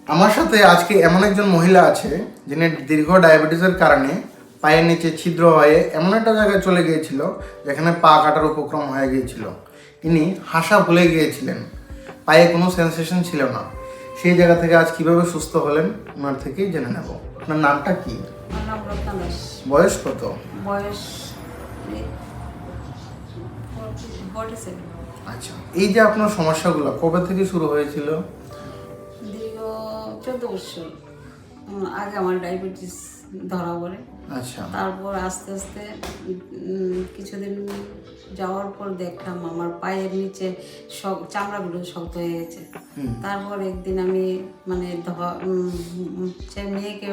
আমার সাথে আজকে এমন একজন মহিলা আছে যিনি দীর্ঘ ডায়াবেটিসের কারণে পায়ের নিচে ছিদ্র হয়ে এমন একটা জায়গায় চলে গিয়েছিল যেখানে পা কাটার উপক্রম হয়ে গিয়েছিল। তিনি হাসা ভুলে গিয়েছিলেন, পায়ে কোনো সেন্সেশন ছিল না। সেই জায়গা থেকে আজ কিভাবে সুস্থ হলেন ওনার থেকেই জেনে নেব। আপনার নামটা কি? আমার নাম রত্না দাস। বয়স কত? বয়স 47। আচ্ছা, এই যে আপনার সমস্যাগুলো কবে থেকে শুরু হয়েছিল? দীর্ঘ 14 বছর আগে আমার ডায়াবেটিস ধরা পড়ে। আচ্ছা, তারপর আস্তে আস্তে কিছুদিন যাওয়ার পর দেখলাম আমার পায়ের নিচে সব চামড়াগুলো শক্ত হয়ে গেছে। তারপর একদিন আমি মানে সে মেয়েকে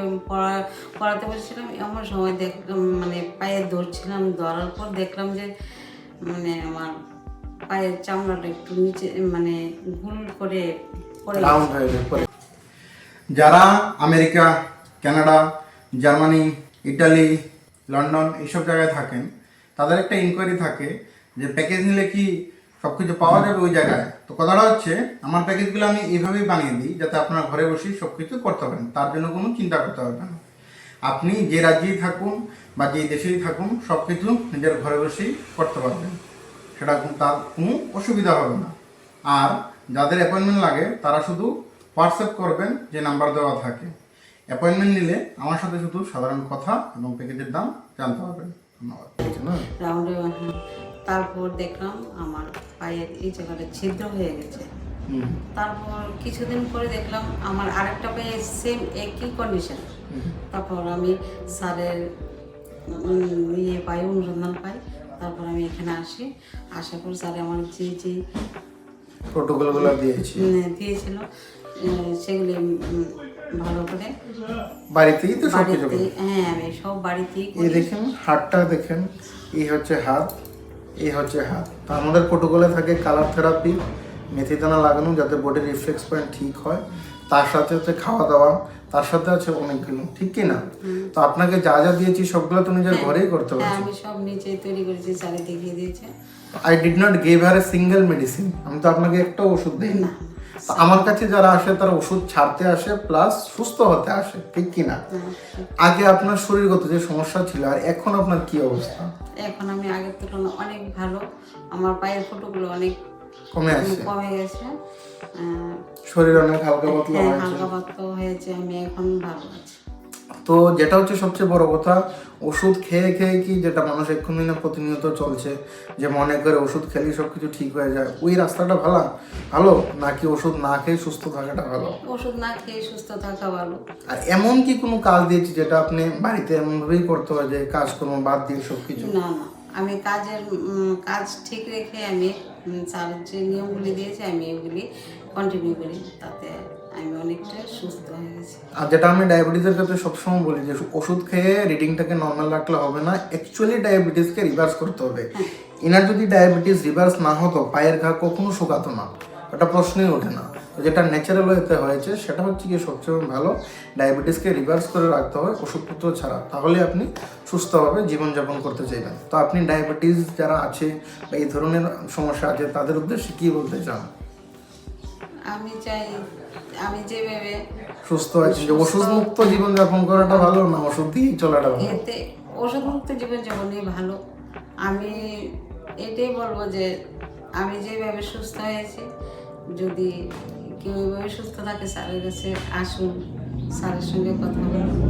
পড়াতে বসেছিলাম, এমন সময় দেখলাম মানে পায়ে ধরছিলাম, ধরার পর দেখলাম যে মানে আমার পায়ের চামড়াটা একটু নিচে মানে গুল করে পড়ে রাউন্ড হয়ে পড়ে। যারা America, Canada, Germany, Italy, London এইসব জায়গায় থাকেন, তাদের একটা ইনকোয়ারি থাকে যে প্যাকেজ নিলে কি সব কিছু পাওয়া যাবে ওই জায়গায়। তো কথাটা হচ্ছে, আমার প্যাকেজগুলো আমি এইভাবেই বানিয়ে দিই যাতে আপনার ঘরে বসেই সব কিছু করতে পারেন, তার জন্য কোনো চিন্তা করতে হবে না। আপনি যে রাজ্যেই থাকুন বা যে দেশেই থাকুন সব কিছু নিজের ঘরে বসেই করতে পারবেন, সেটা তার কোনো অসুবিধা হবে না। আর যাদের অ্যাপয়েন্টমেন্ট লাগে তারা শুধু হোয়াটসঅ্যাপ করবেন, যে নাম্বার দেওয়া থাকে। অ্যাপয়েন্টমেন্ট নিলে আমার সাথে শুধু সাধারণ কথা এবং প্যাকেজের দাম জানতে পারবেন। ধন্যবাদ। রাউন্ডে। তারপর দেখলাম আমার পায়ের এই জায়গাটা ছিদ্র হয়ে গেছে। তারপর কিছুদিন পরে দেখলাম আমার আরেকটা পায়ে সেম একই কন্ডিশন। তারপর আমি স্যারের পাই অনুসন্ধান পাই। তারপর আমি এখানে আসি, আসার পর স্যার আমার যে প্রোটোকলগুলো দিয়েছিল সেগুলি ভালো করে বাড়িতেই তো সব কিছু। হ্যাঁ, আমি সব বাড়িতেই এই দেখেন হাতটা দেখেন, এই হচ্ছে হাত, এই হচ্ছে হাত। তো আমাদের প্রোটোকলে থাকে কালার থেরাপি, মেথি দানা লাগানো যাতে বডির রিফ্লেক্স পয়েন্ট ঠিক হয়, তার সাথে হচ্ছে খাওয়া দাওয়া, তার সাথে আছে অনেকগুলো, ঠিক কি না? তো আপনাকে যা যা দিয়েছি সবগুলো তো নিজের ঘরেই করতে হ্যাঁ, পারছেন। আমি সব নিজেই তৈরি করেছি, স্যারে দেখিয়ে দিয়েছে। I did not give her a single medicine. আমি তো আপনাকে একটা ওষুধ দিই না। তো আমার কাছে যারা আসে তারা ওষুধ ছাড়তে আসে প্লাস সুস্থ হতে আসে, ঠিক কি না? আগে আপনার শরীরগত যে সমস্যা ছিল আর এখন আপনার কি অবস্থা? এখন আমি আগের তুলনায় অনেক ভালো, আমার পায়ের ফোঁটাগুলো অনেক কমে গেছে। শরীর অনেক হালকা পাতলা হ্যাঁ, হয়েছে। হালকা পাতলা হয়েছে, আমি এখন ভালো আছি। তো যেটা হচ্ছে সবচেয়ে বড় কথা, ওষুধ খেয়ে খেয়ে কি যেটা মানুষ এক্ষুনি না প্রতিনিয়ত চলছে, যে মনে করে ওষুধ খেলেই সব কিছু ঠিক হয়ে যায়, ওই রাস্তাটা ভালো নাকি ওষুধ না খেয়ে সুস্থ থাকাটা ভালো? ওষুধ না খেয়ে সুস্থ থাকা ভালো। আর এমন কি কোনো কাজ দিয়েছি যেটা আপনি বাড়িতে এমনভাবেই করতে হয় যে কাজকর্ম বাদ দিয়ে সব কিছু? না, আমি কাজ ঠিক রেখে আমি স্যার যে নিয়মগুলি দিয়েছে আমি এগুলি কন্টিনিউ করি, তাতে আমি অনেকটা সুস্থ হয়ে গেছি। আর যেটা আমি ডায়াবেটিসের ক্ষেত্রে সবসময় বলি যে ওষুধ খেয়ে রিডিংটাকে নর্মাল রাখলে হবে না, অ্যাকচুয়ালি ডায়াবেটিসকে রিভার্স করতে হবে। এনার যদি ডায়াবেটিস রিভার্স না হতো পায়ের ঘা কখনো শুকাতো না, ওটা প্রশ্নই ওঠে না। তো যেটা ন্যাচারাল ওয়েতে হয়েছে সেটা হচ্ছে কি সবচেয়ে ভালো, ডায়াবেটিসকে রিভার্স করে রাখতে হয় ওষুধপত্র ছাড়া, তাহলে আপনি সুস্থভাবে জীবনযাপন করতে চাইবেন। তো আপনি ডায়াবেটিস যারা আছে বা এই ধরনের সমস্যা আছে তাদের উদ্দেশ্যে কী বলতে চান? আমি চাই আমি যেভাবে সুস্থ আছেন, যে ওষুধ মুক্ত জীবনযাপন করাটা ভালো না ওষুধ দিয়েই চলাটা ভালো? এতে ওষুধ মুক্ত জীবনযাপনই ভালো। আমি এটাই বলবো যে আমি যেভাবে সুস্থ হয়েছি, যদি কেউ এভাবে সুস্থ থাকে স্যারের কাছে আসুন, স্যারের সঙ্গে কথা বলুন।